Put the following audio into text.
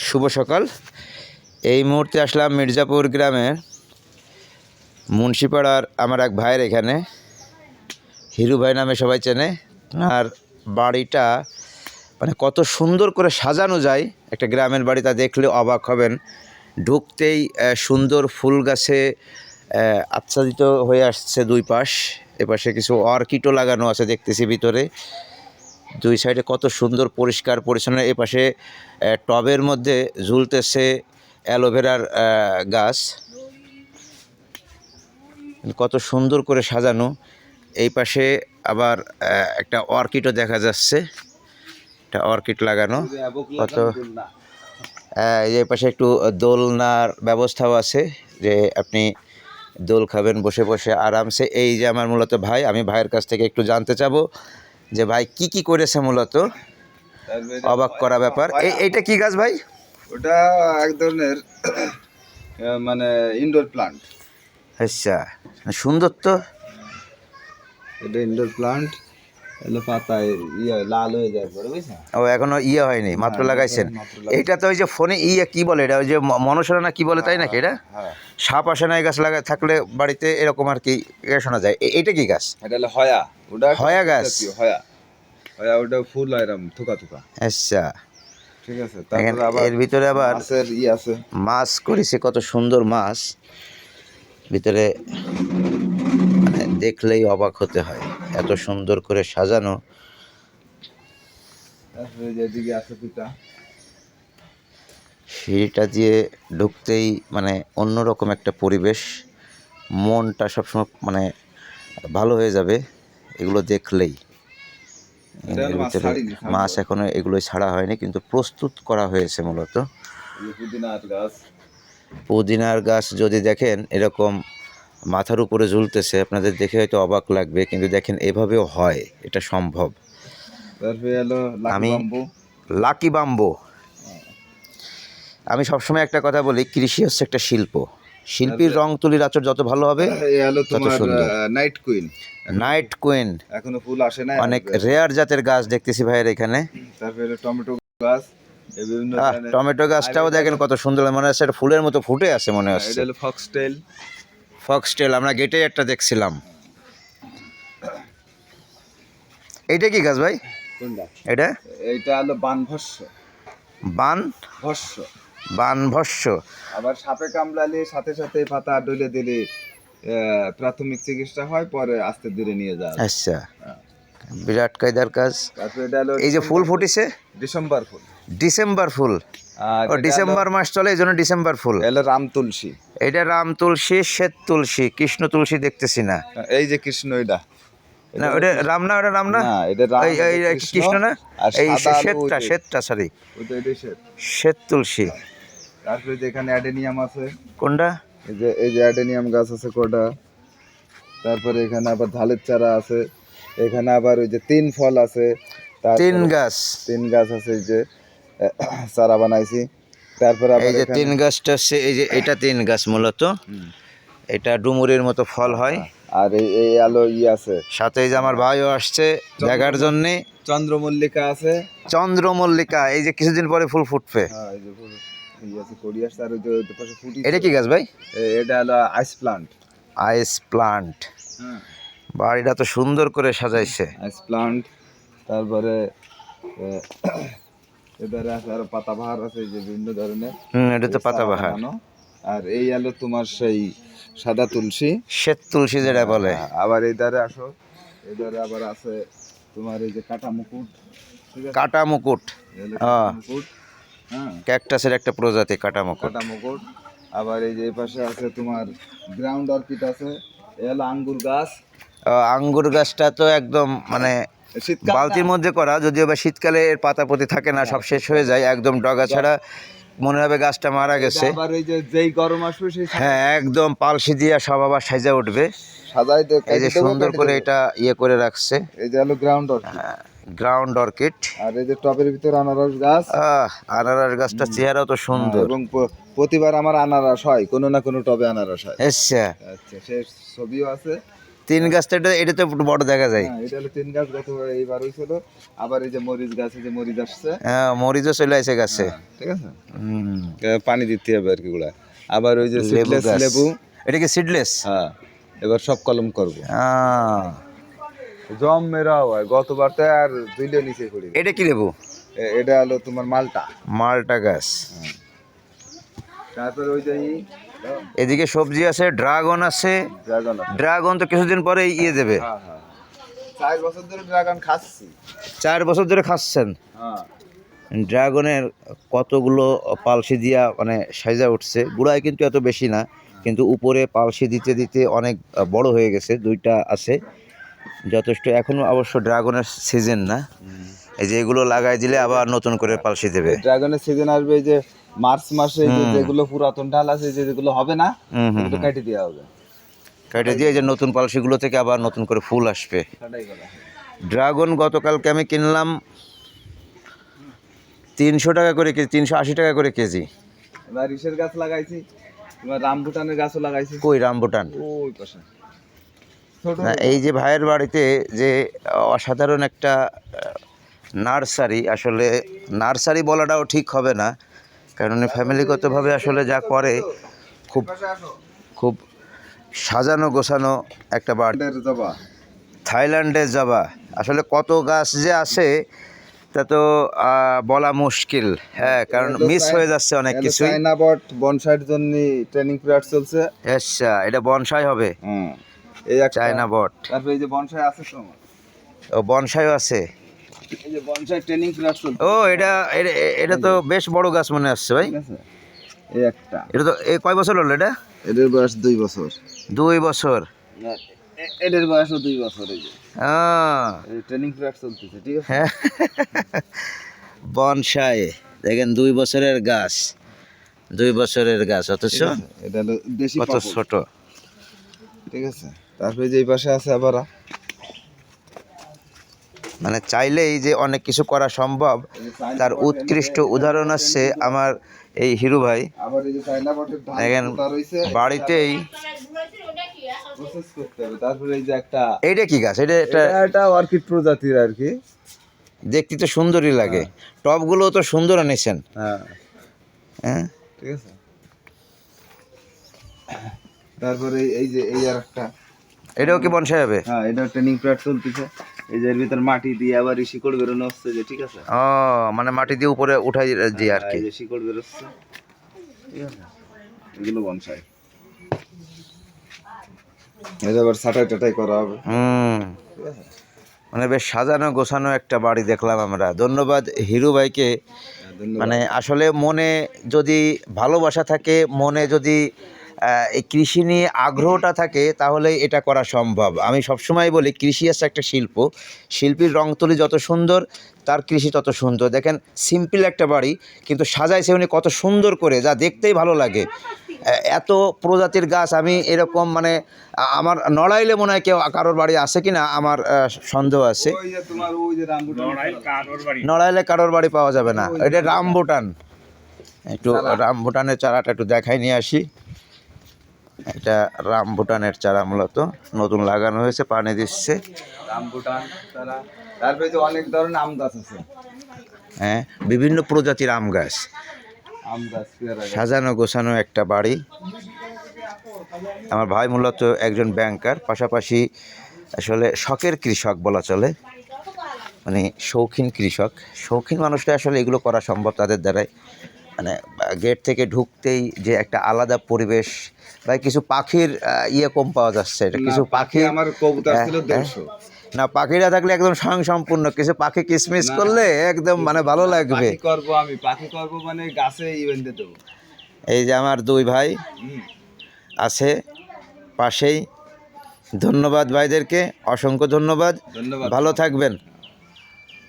শুভ সকাল। এই মুহূর্তে আসলাম মির্জাপুর গ্রামের মুন্সিপাড়ার আমার এক ভাইয়ের এখানে, হিরু ভাই নামে সবাই চেনে। আর বাড়িটা মানে কত সুন্দর করে সাজানো যায়, একটা গ্রামের বাড়ি, তা দেখলে অবাক হবেন। ঢুকতেই সুন্দর ফুল গাছে আচ্ছাদিত হয়ে আসছে দুই পাশ। এপাশে কিছু অর্কিডও লাগানো আছে দেখতেছি ভিতরে। দুই সাইডে কত সুন্দর পরিষ্কার পরিচ্ছন্ন। এপাশে টবের মধ্যে ঝুলতেছে অ্যালোভেরার গাছ, কত সুন্দর করে সাজানো। এই পাশে আবার একটা অর্কিডও দেখা যাচ্ছে, একটা অর্কিড লাগানো। কত এই পাশে একটু দোলনার ব্যবস্থাও আছে, যে আপনি দোল খাবেন বসে বসে আরামসে। এই যে আমার মূলত ভাই, আমি ভাইয়ের কাছ থেকে একটু জানতে চাবো যে ভাই কি কি করেছে, মূলত অবাক করা ব্যাপার। এইটা কি গাছ ভাই? ওটা এক ধরনের মানে ইনডোর প্লান্ট। আচ্ছা, সুন্দর তো। এটা ইনডোর প্লান্ট, এগুলো পাতায় লাল হয়ে যায় পরে, বুঝছেন? ও এখনো হয়নি, মাত্র লাগাইছেন। এইটা তো ওই যে ফোনে কি বলে, এটা ওই যে মনসরা না কি বলে, তাই নাকি? এটা সাপ আসে না এই গাছ লাগা থাকলে বাড়িতে, এরকম আর কি শোনা যায়। এইটা কি গাছ? এটা হলো হয়া। ওটা হয়া গাছ? হয়া হয়া, ওটা ফুল এরকম থোকা থোকা। আচ্ছা, ঠিক আছে। তারপর আবার এর ভিতরে আবার মাছের আছে, মাছ করেছে, কত সুন্দর মাছ ভিতরে, মানে দেখলেই অবাক হতে হয়, এত সুন্দর করে সাজানো। তারপরে যেদিকে আছে পিতা, সিঁড়িটা দিয়ে ঢুকতেই মানে অন্যরকম একটা পরিবেশ, মনটা সবসময় মানে ভালো হয়ে যাবে এগুলো দেখলেই। এর ভিতরে মাছ এখনো এগুলোই ছাড়া হয়নি, কিন্তু প্রস্তুত করা হয়েছে মূলত। পুদিনার গাছ যদি দেখেন এরকম মাথার উপরে ঝুলতেছে, আপনাদের দেখে হয়তো অবাক লাগবে, কিন্তু দেখেন এভাবেও হয়, এটা সম্ভব। আমি লাকি বাম্বু। আমি সবসময় একটা কথা বলি, কৃষি হচ্ছে একটা শিল্প। শিল্পীর রং তুলির আচর যত ভালো হবে তত সুন্দর। Night queen. নাইট কুইন এখনো ফুল আসে না, অনেক রেয়ার জাতের গাছ দেখতেছি ভাইয়ের এখানে। তারপরে টমেটো গাছ, টমেটো গাছটাও দেখেন কত সুন্দর, মনে হচ্ছে ফুলের মতো ফুটে আছে মনে হচ্ছে। এটা হলো ফক্সটেল। ফক্সটেল আমরা গেটে একটা দেখছিলাম। এইটা কি গাছ ভাই? কোনটা? এটা হলো বানভস্য। বানভস্য? বানভস্য। আবার সাপে কামড়ালে সাথে সাথে পাতা ডলে দিলে প্রাথমিক চিকিৎসা হয়, পরে আস্তে ধীরে নিয়ে যায়। আচ্ছা, বিরাট কায়দার কাজ। এই যে ফুল ফুটেছে, ডিসেম্বর ফুল। ডিসেম্বর ফুল, ও ডিসেম্বর মাস চলে, এই জন্য ডিসেম্বর ফুল। এলো রাম তুলসী। এটা রাম তুলসী, শ্বেত তুলসী, কৃষ্ণ তুলসী দেখতেছি না। এই যে কৃষ্ণ, এটা না ওটা রাম না, ওটা রাম না, কৃষ্ণ না, এই শ্বেতটা সরি, শ্বেত তুলসী। তারপরে যেখানে অ্যাডেনিয়াম আছে। কোনটা? এই যে অ্যাডেনিয়াম গাছ আছে কোটা। তারপরে এখানে আবার ধালের চারা আছে। এখানে আবার ওই যে তিন ফল আছে, তিন গাছ আছে, এই যে চারা বানাইছি। তারপরে আবার এই যে তিন গাছটা, এই যে এটা তিন গাছ মূলত, এটা ডুমুরের মতো ফল হয়। আর এই আলো আছে সাথে, এই যে আমার ভাইও আসছে দেখার জন্যে। চন্দ্রমল্লিকা আছে। চন্দ্রমল্লিকা, এই যে কিছুদিন পরে ফুল ফুটবে। এটা কি গাছ ভাই? এটা হলো আইস প্লান্ট। আইস প্লান্ট। বাড়িটা তো সুন্দর করে সাজাইছে। আইস প্লান্ট। তারপরে এবারে আছে আরো পাতাবাহার আছে, যে বিভিন্ন ধরনের। এটা তো পাতাবাহার। আর এই আলো তোমার সেই সাদা তুলসী, শ্বেত তুলসী যেটা বলে। আবার এই ধারে আসো, এই ধারে আবার আছে তোমার এই যে কাটা মুকুট। কাটা মুকুট, ক্যাকটাসের একটা প্রজাতি, কাটা মুকুট। আবার এই যে পাশে আছে তোমার গ্রাউন্ড অর্কিড আছে। এই হলো আঙ্গুর গাছ। আঙ্গুর গাছটা তো একদম মানে বালতির মধ্যে করা, যদিও বা শীতকালে এর পাতা পতি থাকে না, সব শেষ হয়ে যায়, একদম ডগা ছাড়া, মনে হবে গাছটা মারা গেছে। আবার এই যে যেই গরম আসবে সেই, হ্যাঁ একদম পালসি দিয়ে সব আবার সাজা উঠবে। এই যে সুন্দর করে এটা করে রাখছে। এই যে হলো গ্রাউন্ড অর্কিড। Ground orchid. আর এই যে টবের ভিতর আনারস গাছ। আনারস গাছটা চেহারাও তো সুন্দর, এবং প্রতিবার আমার আনারস হয়, কোনো না কোনো টবে আনারস হয়। আচ্ছা, সে ছবিও আছে। তিন গাছটা এটা তো একটু বড় দেখা যায়। হ্যাঁ, এটা হলো 3 গাছ, গত এইবার হয়েছিল। আবার এই যে মরিচ গাছ, এই যে মরিচ আসছে, হ্যাঁ, মরিচও চলে আসে গাছে। ঠিক আছে, হুম, পানি দিতে হবে আর কি গুলা। আবার ওই যে লেবু সিডলেস গাছ। লেবু, এটা কি সিডলেস? হ্যাঁ, এবার সব কলম করবো। জম মেরা হয়, গতবার তো আর 2 নিচে করি। এটা কি লেবু? এটা হলো তোমার মালটা। মালটা গাছ। তারপর ওই যে এদিকে সবজি আছে, ড্রাগন আছে। ড্রাগন। ড্রাগন তো কিছুদিন পরে ইয়ে দেবে। হ্যাঁ হ্যাঁ, 4 বছর ধরে ড্রাগন খাচ্ছি। 4 বছর ধরে খাচ্ছেন? হ্যাঁ, ড্রাগনের কতগুলো পালসি দিয়া মানে সাইজা উঠছে, গুড়ায় কিন্তু এত বেশি না, কিন্তু উপরে পালসি দিতে দিতে অনেক বড় হয়ে গেছে। 2টা আছে যথেষ্ট। এখনো অবশ্য ড্রাগনের সিজন না, এই যে এগুলো লাগাই দিলে আবার নতুন করে পালসি দেবে। ড্রাগনের সিজন আসবে এই যে মার্চ মাসে, এই যে যেগুলো পুরাতন ডাল আছে, যেগুলো হবে না, এগুলো কেটে দেওয়া হবে। কেটে দিয়ে এই যে নতুন পালসিগুলো থেকে আবার নতুন করে ফুল আসবে। ড্রাগন গতকালকে আমি কিনলাম 300 টাকা করে কেজি, 380 টাকা করে কেজি। এবার ইসের গাছ লাগাইছি, তোমার রামবুটানের গাছও লাগাইছি। কই রামবুটান? ওই পাশে ছোট। না, এই যে ভাইয়ের বাড়িতে যে অসাধারণ একটা নার্সারি, আসলে নার্সারি বলাটাও ঠিক হবে না, কারণ ফ্যামিলিগতভাবে আসলে যা করে খুব খুব সাজানো গোছানো একটা বাড়ি। জবা, থাইল্যান্ডের জবা, আসলে কত গাছ যে আছে তা তো বলা মুশকিল। হ্যাঁ, কারণ মিস হয়ে যাচ্ছে অনেক কিছুই। চায়না বট বনসাইর জন্য ট্রেনিং পিরিয়ড চলছে। আচ্ছা, এটা বনসাই হবে? এই একটা চায়না বট। তারপর এই যে বনসাই আছে তো, ও বনসাইও আছে। এই যে বনসাই ট্রেনিং পিরিয়ড চলছে। ও এটা এটা তো বেশ বড় গাছ মনে আসছে ভাই। ঠিক আছে, এই একটা। এটা তো কয় বছর হলো এটা? এদের বয়স 2 বছর। 2 বছর? এদের বয়সও 2 বছর। এই যে আহ, ট্রেনিং পিরিয়ড চলতেছে, ঠিক আছে। হ্যাঁ। বনসাই দেখেন, 2 বছরের গাছ, 2 বছরের গাছ, অথচ এটা হলো দেশি কত পাপড়, ছোট। ঠিক আছে। তারপরে যে এই পাশে আছে আবার, মানে চাইলেই যে অনেক কিছু করা সম্ভব, তার উৎকৃষ্ট উদাহরণ আছে আমার এই হিরু ভাই। আবার এই যে চায়না বটের ধান দেখেন পোতা রইছে, বাড়িতেই। প্রসেস করতে হবে। তারপরে এই যে একটা, এইটা কি গাছ? এটা অর্কিড প্রজাতির আর কি, দেখতে তো সুন্দরই লাগে। টবগুলো তো সুন্দর এনেছেন। হ্যাঁ হ্যাঁ, ঠিক আছে। তারপরে এই যে এই আর একটা, এটাও কি বনসাই হবে? হ্যাঁ, এটা ট্রেনিং পিরিয়ড চলতেছে। এই যে এর ভিতর মাটি দিয়ে আবার শিকড় বেরোনো হচ্ছে, যে ঠিক আছে। ও, মানে মাটি দিয়ে উপরে উঠাই দিয়ে আর কি। এই যে শিকড় বেরোচ্ছে, ঠিক আছে। এগুলো বনসাই, এটা আবার ছাটাই টাটাই করা হবে, ঠিক আছে। মানে বেশ সাজানো গোছানো একটা বাড়ি দেখলাম আমরা। ধন্যবাদ হিরু ভাইকে। ধন্যবাদ। মানে আসলে মনে যদি ভালোবাসা থাকে, মনে যদি এই কৃষি নিয়ে আগ্রহটা থাকে, তাহলে এটা করা সম্ভব। আমি সবসময় বলি, কৃষি আছে একটা শিল্প, শিল্পীর রংতুলি যত সুন্দর, তার কৃষি তত সুন্দর। দেখেন সিম্পল একটা বাড়ি, কিন্তু সাজাইছে উনি কত সুন্দর করে, যা দেখতেই ভালো লাগে। এত প্রজাতির গাছ আমি এরকম মানে আমার নড়াইলে মনে হয় কেউ কারোর বাড়ি আছে কি না আমার সন্দেহ আছে। ওই যে তোমার ওই যে রামবুটান, নড়াইলে কারোর বাড়ি পাওয়া যাবে না। এটা রামবুটান। একটু রামবুটানের চারাটা একটু দেখাই নিয়ে আসি। এটা রামবুটানের চারা, মূলত নতুন লাগানো হয়েছে, পানি দিচ্ছে। রামবুটান তারা। তারপরে যে অনেক ধরনের আম গাছ আছে, হ্যাঁ, বিভিন্ন প্রজাতির আম গাছ, আম গাছ, পেয়ারা গাছ। সাজানো গোছানো একটা বাড়ি। আমার ভাই মূলত একজন ব্যাংকার, পাশাপাশি আসলে শখের কৃষক বলা চলে, মানে শৌখিন কৃষক। শৌখিন মানুষরা আসলে এগুলো করা সম্ভব তাদের দ্বারাই। মানে গেট থেকে ঢুকতেই যে একটা আলাদা পরিবেশ, বা কিছু পাখির ইয়ে কম পাওয়া যাচ্ছে। এটা কিছু পাখি, আমার কবুতর ছিল 150। না, পাখিরা থাকলে একদম স্বয়ংসম্পূর্ণ। কিছু পাখি কিসমিস করলে একদম মানে ভালো লাগবে। পাখি করব আমি, পাখি করব মানে গাছে ইভেন্টে দেবো। এই যে আমার 2 ভাই আছে পাশেই। ধন্যবাদ ভাইদেরকে, অসংখ্য ধন্যবাদ। ধন্যবাদ। ভালো থাকবেন।